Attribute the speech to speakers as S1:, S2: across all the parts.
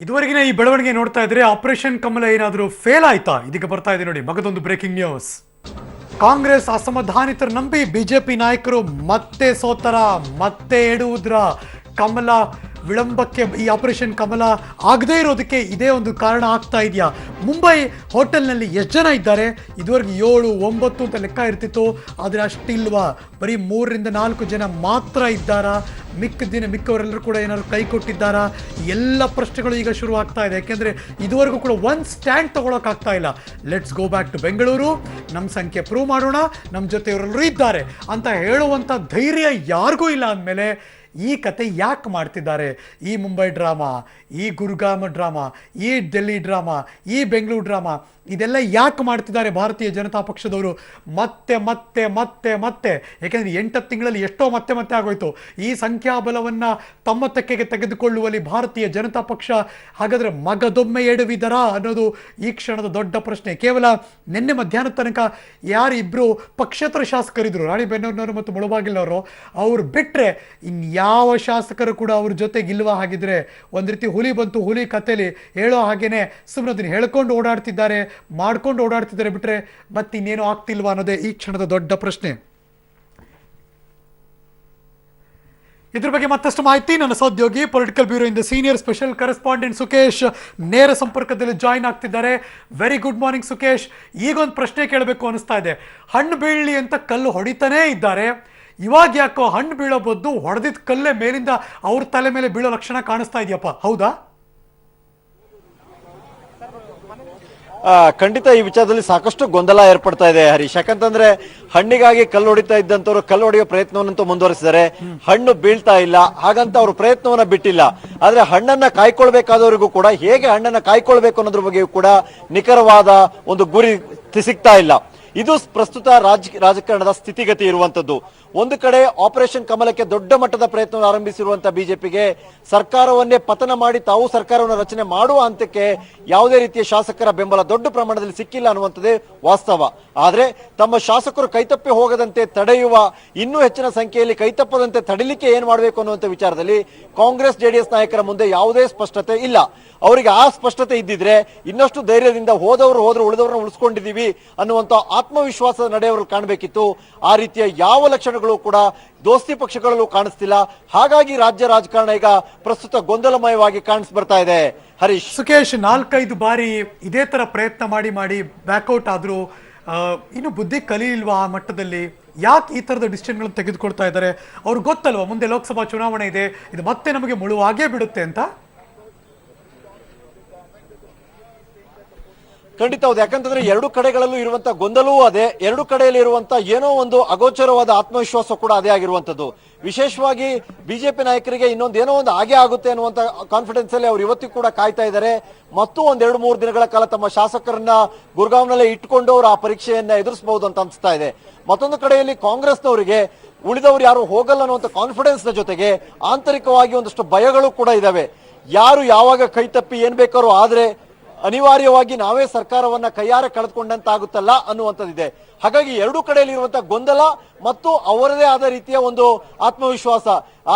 S1: ಇದುವರೆಗಿನ ಈ ಬೆಳವಣಿಗೆ ನೋಡ್ತಾ ಇದ್ರೆ ಆಪರೇಷನ್ ಕಮಲ ಏನಾದರೂ ಫೇಲ್ ಆಯ್ತಾ? ಇದೀಗ ಬರ್ತಾ ಇದೆ ನೋಡಿ ಮಗದೊಂದು ಬ್ರೇಕಿಂಗ್ ನ್ಯೂಸ್. ಕಾಂಗ್ರೆಸ್ ಅಸಮಾಧಾನಿತರ ನಂಬಿ ಬಿಜೆಪಿ ನಾಯಕರು ಮತ್ತೆ ಸೋತರ, ಮತ್ತೆ ಎಡುವುದ್ರ. ಕಮಲ ವಿಳಂಬಕ್ಕೆ, ಈ ಆಪರೇಷನ್ ಕಮಲ ಆಗದೇ ಇರೋದಕ್ಕೆ ಇದೇ ಒಂದು ಕಾರಣ ಆಗ್ತಾ ಇದೆಯಾ? ಮುಂಬೈ ಹೋಟೆಲ್ನಲ್ಲಿ ಎಷ್ಟು ಜನ ಇದ್ದಾರೆ? ಇದುವರೆಗೆ 7, 9 ಅಂತ ಲೆಕ್ಕ ಇರ್ತಿತ್ತು, ಆದರೆ ಅಷ್ಟಿಲ್ವಾ? ಬರೀ 3 ರಿಂದ 4 ಜನ ಮಾತ್ರ ಇದ್ದಾರಾ? ಮಿಕ್ಕವರೆಲ್ಲರೂ ಕೂಡ ಏನಾದ್ರು ಕೈ ಕೊಟ್ಟಿದ್ದಾರಾ? ಎಲ್ಲ ಪ್ರಶ್ನೆಗಳು ಈಗ ಶುರು ಆಗ್ತಾ ಇದೆ. ಯಾಕೆಂದರೆ ಇದುವರೆಗೂ ಕೂಡ ಒಂದು ಸ್ಟ್ಯಾಂಡ್ ತಗೊಳಕ್ಕಾಗ್ತಾ ಇಲ್ಲ. Let's go back to Bengaluru, ನಮ್ಮ ಸಂಖ್ಯೆ ಪ್ರೂವ್ ಮಾಡೋಣ, ನಮ್ಮ ಜೊತೆ ಇವರೆಲ್ಲರೂ ಇದ್ದಾರೆ ಅಂತ ಹೇಳುವಂಥ ಧೈರ್ಯ ಯಾರಿಗೂ ಇಲ್ಲ ಅಂದಮೇಲೆ ಈ ಕತೆ ಯಾಕೆ ಮಾಡ್ತಿದ್ದಾರೆ? ಈ ಮುಂಬೈ ಡ್ರಾಮಾ, ಈ ಗುರುಗಾಮ ಡ್ರಾಮಾ, ಈ ಡೆಲ್ಲಿ ಡ್ರಾಮಾ, ಈ ಬೆಂಗಳೂರು ಡ್ರಾಮಾ, ಇದೆಲ್ಲ ಯಾಕೆ ಮಾಡ್ತಿದ್ದಾರೆ ಭಾರತೀಯ ಜನತಾ ಪಕ್ಷದವರು? ಮತ್ತೆ ಮತ್ತೆ ಮತ್ತೆ ಮತ್ತೆ ಯಾಕೆಂದರೆ 8 ತಿಂಗಳಲ್ಲಿ ಎಷ್ಟೋ ಮತ್ತೆ ಮತ್ತೆ ಆಗೋಯ್ತು. ಈ ಸಂಖ್ಯಾಬಲವನ್ನು ತಮ್ಮ ತೆಕ್ಕೆಗೆ ತೆಗೆದುಕೊಳ್ಳುವಲ್ಲಿ ಭಾರತೀಯ ಜನತಾ ಪಕ್ಷ ಹಾಗಾದರೆ ಮಗದೊಮ್ಮೆ ಎಡವಿದರಾ ಅನ್ನೋದು ಈ ಕ್ಷಣದ ದೊಡ್ಡ ಪ್ರಶ್ನೆ. ಕೇವಲ ನಿನ್ನೆ ಮಧ್ಯಾಹ್ನದ ತನಕ ಯಾರಿಬ್ಬರು ಪಕ್ಷೇತರ ಶಾಸಕರಿದ್ರು, ರಾಣಿಬೆನ್ನೂರಿನವರು ಮತ್ತು ಮುಳಬಾಗಿಲವರು, ಅವ್ರು ಬಿಟ್ಟರೆ ಇನ್ಯಾವ ಶಾಸಕರು ಕೂಡ ಅವ್ರ ಜೊತೆಗಿಲ್ವಾ? ಹಾಗಿದ್ರೆ ಒಂದು ರೀತಿ ಹುಲಿ ಬಂತು, ಹುಲಿ ಕಥೆಯಲ್ಲಿ ಹೇಳೋ ಹಾಗೇನೆ ಸುಮ್ಮನೆ ಅದನ್ನು ಹೇಳ್ಕೊಂಡು ಓಡಾಡ್ತಿದ್ದಾರೆ, ಮಾಡ್ಕೊಂಡು ಓಡಾಡ್ತಿದ್ದಾರೆ, ಬಿಟ್ರೆ ಮತ್ತಿನ್ನೇನು ಆಗ್ತಿಲ್ವಾ ಅನ್ನೋದೇ ಈ ಕ್ಷಣದ ದೊಡ್ಡ ಪ್ರಶ್ನೆ. ಇದ್ರ ಬಗ್ಗೆ ಮತ್ತಷ್ಟು ಮಾಹಿತಿ ನನ್ನ ಸಹೋದ್ಯೋಗಿ ಪೊಲಿಟಿಕಲ್ ಬ್ಯೂರೋ ಇಂದ ಸೀನಿಯರ್ ಸ್ಪೆಷಲ್ ಕರೆಸ್ಪಾಂಡೆಂಟ್ ಸುಖೇಶ್ ನೇರ ಸಂಪರ್ಕದಲ್ಲಿ ಜಾಯಿನ್ ಆಗ್ತಿದ್ದಾರೆ. Very good morning Sukhesh. ಈಗೊಂದು ಪ್ರಶ್ನೆ ಕೇಳಬೇಕು ಅನಿಸ್ತಾ ಇದೆ. ಹಣ್ಣು ಬೀಳಲಿ ಅಂತ ಕಲ್ಲು ಹೊಡಿತಾನೇ ಇದ್ದಾರೆ, ಇವಾಗ ಯಾಕೋ ಹಣ್ಣು ಬೀಳೋ ಬದ್ದು ಹೊಡೆದಿದ್ದ ಕಲ್ಲೇ ಮೇಲಿಂದ ಅವ್ರ ತಲೆ ಮೇಲೆ ಬೀಳೋ ಲಕ್ಷಣ ಕಾಣಿಸ್ತಾ ಇದೆಯಪ್ಪ, ಹೌದಾ?
S2: ಖಂಡಿತ ಈ ವಿಚಾರದಲ್ಲಿ ಸಾಕಷ್ಟು ಗೊಂದಲ ಏರ್ಪಡ್ತಾ ಇದೆ ಹರೀಶ್. ಯಾಕಂತಂದ್ರೆ ಹಣ್ಣಿಗಾಗಿ ಕಲ್ಲು ಹೊಡಿತಾ ಇದ್ದಂತವ್ರು ಕಲ್ಲು ಹೊಡೆಯೋ ಪ್ರಯತ್ನವನ್ನಂತೂ ಮುಂದುವರಿಸಿದ್ದಾರೆ. ಹಣ್ಣು ಬೀಳ್ತಾ ಇಲ್ಲ, ಹಾಗಂತ ಅವರು ಪ್ರಯತ್ನವನ್ನ ಬಿಟ್ಟಿಲ್ಲ. ಆದ್ರೆ ಹಣ್ಣನ್ನ ಕಾಯ್ಕೊಳ್ಬೇಕಾದವರಿಗೂ ಕೂಡ ಹೇಗೆ ಹಣ್ಣನ್ನ ಕಾಯ್ಕೊಳ್ಬೇಕು ಅನ್ನೋದ್ರ ಬಗ್ಗೆಯೂ ಕೂಡ ನಿಖರವಾದ ಒಂದು ಗುರಿ ಸಿಗ್ತಾ ಇಲ್ಲ. ಇದು ಪ್ರಸ್ತುತ ರಾಜಕಾರಣದ ಸ್ಥಿತಿಗತಿ ಇರುವಂತದ್ದು. ಒಂದು ಕಡೆ ಆಪರೇಷನ್ ಕಮಲಕ್ಕೆ ದೊಡ್ಡ ಮಟ್ಟದ ಪ್ರಯತ್ನ ಆರಂಭಿಸಿರುವಂತಹ ಬಿಜೆಪಿಗೆ ಸರ್ಕಾರವನ್ನೇ ಪತನ ಮಾಡಿ ತಾವು ಸರ್ಕಾರವನ್ನು ರಚನೆ ಮಾಡುವ ಹಂತಕ್ಕೆ ಯಾವುದೇ ರೀತಿಯ ಶಾಸಕರ ಬೆಂಬಲ ದೊಡ್ಡ ಪ್ರಮಾಣದಲ್ಲಿ ಸಿಕ್ಕಿಲ್ಲ ಅನ್ನುವಂಥದ್ದೇ ವಾಸ್ತವ. ಆದ್ರೆ ತಮ್ಮ ಶಾಸಕರು ಕೈತಪ್ಪಿ ಹೋಗದಂತೆ ತಡೆಯುವ, ಇನ್ನೂ ಹೆಚ್ಚಿನ ಸಂಖ್ಯೆಯಲ್ಲಿ ಕೈತಪ್ಪದಂತೆ ತಡಿಲಿಕ್ಕೆ ಏನ್ ಮಾಡಬೇಕು ಅನ್ನುವಂಥ ವಿಚಾರದಲ್ಲಿ ಕಾಂಗ್ರೆಸ್ ಜೆಡಿಎಸ್ ನಾಯಕರ ಮುಂದೆ ಯಾವುದೇ ಸ್ಪಷ್ಟತೆ ಇಲ್ಲ. ಅವರಿಗೆ ಆ ಸ್ಪಷ್ಟತೆ ಇದ್ದಿದ್ರೆ ಇನ್ನಷ್ಟು ಧೈರ್ಯದಿಂದ ಹೋದವರು ಉಳಿದವರನ್ನ ಉಳಿಸ್ಕೊಂಡಿದೀವಿ ಅನ್ನುವಂಥ ಆತ್ಮವಿಶ್ವಾಸದ ನಡೆಯವರಲ್ಲಿ ಕಾಣಬೇಕಿತ್ತು. ಆ ರೀತಿಯ ಯಾವ ಲಕ್ಷಣಗಳು ಕೂಡ ದೋಸ್ತಿ ಪಕ್ಷಗಳಲ್ಲೂ ಕಾಣಿಸ್ತಿಲ್ಲ. ಹಾಗಾಗಿ ರಾಜ್ಯ ರಾಜಕಾರಣ ಈಗ ಪ್ರಸ್ತುತ ಗೊಂದಲಮಯವಾಗಿ ಕಾಣಿಸ್ ಬರ್ತಾ ಇದೆ ಹರೀಶ್.
S1: ಸುಖೇಶ್, 4-5 ಬಾರಿ ಇದೇ ತರ ಪ್ರಯತ್ನ ಮಾಡಿ ಬ್ಯಾಕ್ಔಟ್ ಆದ್ರು, ಇನ್ನು ಬುದ್ಧಿ ಕಲಿಯಿಲ್ವಾ ಆ ಮಟ್ಟದಲ್ಲಿ? ಯಾಕೆ ಈ ತರದ ಡಿಸಿಷನ್ಗಳನ್ನು ತೆಗೆದುಕೊಳ್ತಾ ಇದ್ದಾರೆ? ಅವ್ರಿಗೆ ಗೊತ್ತಲ್ವಾ ಮುಂದೆ ಲೋಕಸಭಾ ಚುನಾವಣೆ ಇದೆ, ಇದು ಮತ್ತೆ ನಮಗೆ ಮುಳುವಾಗೇ ಬಿಡುತ್ತೆ ಅಂತ?
S2: ಖಂಡಿತ ಹೌದು. ಯಾಕಂತಂದ್ರೆ ಎರಡು ಕಡೆಗಳಲ್ಲೂ ಇರುವಂತಹ ಗೊಂದಲವೂ ಅದೇ, ಎರಡು ಕಡೆಯಲ್ಲಿ ಇರುವಂತಹ ಏನೋ ಒಂದು ಅಗೋಚರವಾದ ಆತ್ಮವಿಶ್ವಾಸ ಕೂಡ ಅದೇ ಆಗಿರುವಂತದ್ದು. ವಿಶೇಷವಾಗಿ ಬಿಜೆಪಿ ನಾಯಕರಿಗೆ ಇನ್ನೊಂದೇನೋ ಒಂದು ಹಾಗೆ ಆಗುತ್ತೆ ಅನ್ನುವಂತ ಕಾನ್ಫಿಡೆನ್ಸ್ ಅಲ್ಲಿ ಅವ್ರು ಇವತ್ತಿಗೂ ಕೂಡ ಕಾಯ್ತಾ ಇದ್ದಾರೆ. ಮತ್ತು 1-2-3 ದಿನಗಳ ಕಾಲ ತಮ್ಮ ಶಾಸಕರನ್ನ ಗುರ್ಗಾಂವ್ನಲ್ಲೇ ಇಟ್ಕೊಂಡು ಅವರು ಆ ಪರೀಕ್ಷೆಯನ್ನ ಎದುರಿಸಬಹುದು ಅಂತ ಅನಿಸ್ತಾ ಇದೆ. ಮತ್ತೊಂದು ಕಡೆಯಲ್ಲಿ ಕಾಂಗ್ರೆಸ್ನವರಿಗೆ ಉಳಿದವರು ಯಾರು ಹೋಗಲ್ಲ ಅನ್ನುವಂಥ ಕಾನ್ಫಿಡೆನ್ಸ್ ನ ಜೊತೆಗೆ ಆಂತರಿಕವಾಗಿ ಒಂದಷ್ಟು ಭಯಗಳು ಕೂಡ ಇದಾವೆ. ಯಾರು ಯಾವಾಗ ಕೈ ತಪ್ಪಿ ಏನ್ ಬೇಕಾದ್ರೂ ಆದ್ರೆ ಅನಿವಾರ್ಯವಾಗಿ ನಾವೇ ಸರ್ಕಾರವನ್ನ ಕೈಯಾರೆ ಕಳೆದುಕೊಂಡಂತಾಗುತ್ತಲ್ಲ ಅನ್ನುವಂಥದ್ದಿದೆ. ಹಾಗಾಗಿ ಎರಡೂ ಕಡೆಯಲ್ಲಿ ಇರುವಂತಹ ಗೊಂದಲ ಮತ್ತು ಅವರದೇ ಆದ ರೀತಿಯ ಒಂದು ಆತ್ಮವಿಶ್ವಾಸ.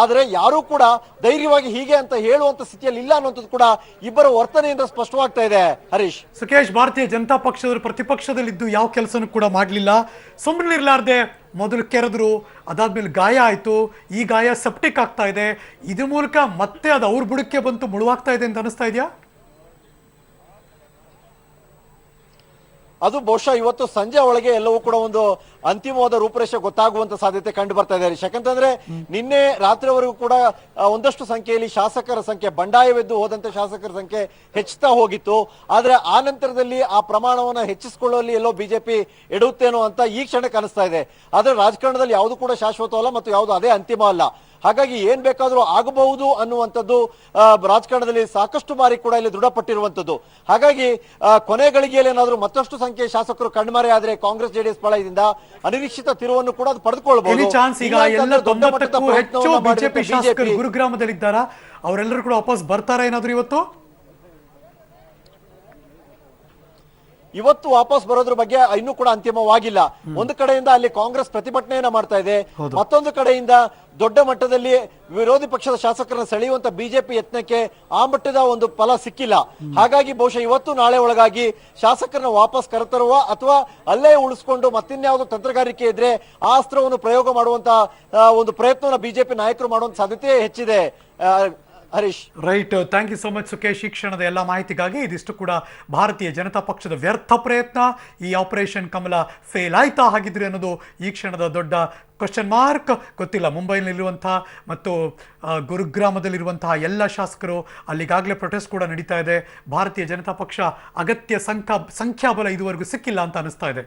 S2: ಆದ್ರೆ ಯಾರೂ ಕೂಡ ಧೈರ್ಯವಾಗಿ ಹೀಗೆ ಅಂತ ಹೇಳುವಂತ ಸ್ಥಿತಿಯಲ್ಲಿ ಇಲ್ಲ ಅನ್ನುವಂಥದ್ದು ಕೂಡ ಇಬ್ಬರ ವರ್ತನೆಯಿಂದ ಸ್ಪಷ್ಟವಾಗ್ತಾ ಇದೆ ಹರೀಶ್.
S1: ಸುಖೇಶ್, ಭಾರತೀಯ ಜನತಾ ಪಕ್ಷದವರು ಪ್ರತಿಪಕ್ಷದಲ್ಲಿದ್ದು ಯಾವ ಕೆಲಸನೂ ಕೂಡ ಮಾಡಲಿಲ್ಲ. ಸುಮ್ಮನೆ ಇರ್ಲಾರ್ದೆ ಮೊದಲು ಕೆರೆದ್ರು, ಅದಾದ್ಮೇಲೆ ಗಾಯ ಆಯ್ತು, ಈ ಗಾಯ ಸೆಪ್ಟಿಕ್ ಆಗ್ತಾ ಇದೆ, ಇದ್ರ ಮೂಲಕ ಮತ್ತೆ ಅದು ಅವ್ರ ಬುಡಕ್ಕೆ ಬಂತು ಮುಳುವಾಗ್ತಾ ಇದೆ ಅಂತ ಅನಿಸ್ತಾ ಇದೆಯಾ?
S2: ಅದು ಬಹುಶಃ ಇವತ್ತು ಸಂಜೆ ಒಳಗೆ ಎಲ್ಲವೂ ಕೂಡ ಒಂದು ಅಂತಿಮವಾದ ರೂಪರೇಷೆ ಗೊತ್ತಾಗುವಂತ ಸಾಧ್ಯತೆ ಕಂಡು ಬರ್ತಾ ಇದೆ. ಯಾಕಂತಂದ್ರೆ ನಿನ್ನೆ ರಾತ್ರಿವರೆಗೂ ಕೂಡ ಒಂದಷ್ಟು ಸಂಖ್ಯೆಯಲ್ಲಿ ಶಾಸಕರ ಸಂಖ್ಯೆ, ಬಂಡಾಯವೆದ್ದು ಹೋದಂತ ಶಾಸಕರ ಸಂಖ್ಯೆ ಹೆಚ್ಚುತ್ತಾ ಹೋಗಿತ್ತು. ಆದ್ರೆ ಆ ನಂತರದಲ್ಲಿ ಆ ಪ್ರಮಾಣವನ್ನು ಹೆಚ್ಚಿಸಿಕೊಳ್ಳುವಲ್ಲಿ ಎಲ್ಲೋ ಬಿಜೆಪಿ ಎಡುತ್ತೇನೋ ಅಂತ ಈ ಕ್ಷಣಕ್ಕೆ ಅನಿಸ್ತಾ ಇದೆ. ಆದ್ರೆ ರಾಜಕಾರಣದಲ್ಲಿ ಯಾವುದು ಕೂಡ ಶಾಶ್ವತವಲ್ಲ ಮತ್ತು ಯಾವುದು ಅದೇ ಅಂತಿಮ ಅಲ್ಲ. ಹಾಗಾಗಿ ಏನ್ ಬೇಕಾದ್ರೂ ಆಗಬಹುದು ಅನ್ನುವಂಥದ್ದು ರಾಜಕಾರಣದಲ್ಲಿ ಸಾಕಷ್ಟು ಬಾರಿ ಕೂಡ ಇಲ್ಲಿ ದೃಢಪಟ್ಟಿರುವಂತದ್ದು. ಹಾಗಾಗಿ ಕೊನೆ ಗಳಿಗೆಯಲ್ಲಿ ಏನಾದ್ರೂ ಮತ್ತಷ್ಟು ಸಂಖ್ಯೆಯ ಶಾಸಕರು ಕಣ್ಮರೆ ಆದ್ರೆ ಕಾಂಗ್ರೆಸ್ ಜೆಡಿಎಸ್ ಪಾಳಯದಿಂದ ಅನಿರೀಕ್ಷಿತ ತಿರುವನ್ನು ಕೂಡ ಅದು ಪಡೆದುಕೊಳ್ಳಬಹುದು.
S1: ಬಿಜೆಪಿ ಶಾಸಕರು ಗುರುಗ್ರಾಮದಲ್ಲಿದ್ದಾರಾ? ಅವರೆಲ್ಲರೂ ಕೂಡ ವಾಪಸ್ ಬರ್ತಾರಾ ಏನಾದ್ರು ಇವತ್ತು?
S2: ಇವತ್ತು ವಾಪಸ್ ಬರೋದ್ರ ಬಗ್ಗೆ ಇನ್ನೂ ಕೂಡ ಅಂತಿಮವಾಗಿಲ್ಲ. ಒಂದು ಕಡೆಯಿಂದ ಅಲ್ಲಿ ಕಾಂಗ್ರೆಸ್ ಪ್ರತಿಭಟನೆಯನ್ನ ಮಾಡ್ತಾ ಇದೆ, ಮತ್ತೊಂದು ಕಡೆಯಿಂದ ದೊಡ್ಡ ಮಟ್ಟದಲ್ಲಿ ವಿರೋಧಿ ಪಕ್ಷದ ಶಾಸಕರನ್ನ ಸೆಳೆಯುವಂತ ಬಿಜೆಪಿ ಯತ್ನಕ್ಕೆ ಆ ಮಟ್ಟದ ಒಂದು ಫಲ ಸಿಕ್ಕಿಲ್ಲ. ಹಾಗಾಗಿ ಬಹುಶಃ ಇವತ್ತು ನಾಳೆ ಒಳಗಾಗಿ ಶಾಸಕರನ್ನ ವಾಪಸ್ ಕರೆತರುವ ಅಥವಾ ಅಲ್ಲೇ ಉಳಿಸ್ಕೊಂಡು ಮತ್ತಿನ್ಯಾವುದೋ ತಂತ್ರಗಾರಿಕೆ ಇದ್ರೆ ಆ ಅಸ್ತ್ರವನ್ನು ಪ್ರಯೋಗ ಮಾಡುವಂತ ಒಂದು ಪ್ರಯತ್ನವನ್ನ ಬಿಜೆಪಿ ನಾಯಕರು ಮಾಡುವಂತ ಸಾಧ್ಯತೆ ಹೆಚ್ಚಿದೆ. Harish,
S1: right, thank you so much Sukhesh. ಈ ಕ್ಷಣದ ಎಲ್ಲ ಮಾಹಿತಿಗಾಗಿ ಇದಿಷ್ಟು ಕೂಡ ಭಾರತೀಯ ಜನತಾ ಪಕ್ಷದ ವ್ಯರ್ಥ ಪ್ರಯತ್ನ. ಈ ಆಪರೇಷನ್ ಕಮಲ ಫೇಲ್ ಆಯ್ತಾ ಹಾಗಿದ್ರೆ ಅನ್ನೋದು ಈ ಕ್ಷಣದ ದೊಡ್ಡ ಕ್ವಶನ್ ಮಾರ್ಕ್. ಗೊತ್ತಿಲ್ಲ. ಮುಂಬೈನಲ್ಲಿರುವಂತಹ ಮತ್ತು ಗುರುಗ್ರಾಮದಲ್ಲಿರುವಂತಹ ಎಲ್ಲ ಶಾಸಕರು ಅಲ್ಲಿಗಾಗಲೇ ಪ್ರೊಟೆಸ್ಟ್ ಕೂಡ ನಡೀತಾ ಇದೆ. ಭಾರತೀಯ ಜನತಾ ಪಕ್ಷ ಅಗತ್ಯ ಸಂಖ್ಯಾಬಲ ಇದುವರೆಗೂ ಸಿಕ್ಕಿಲ್ಲ ಅಂತ ಅನಿಸ್ತಾ ಇದೆ.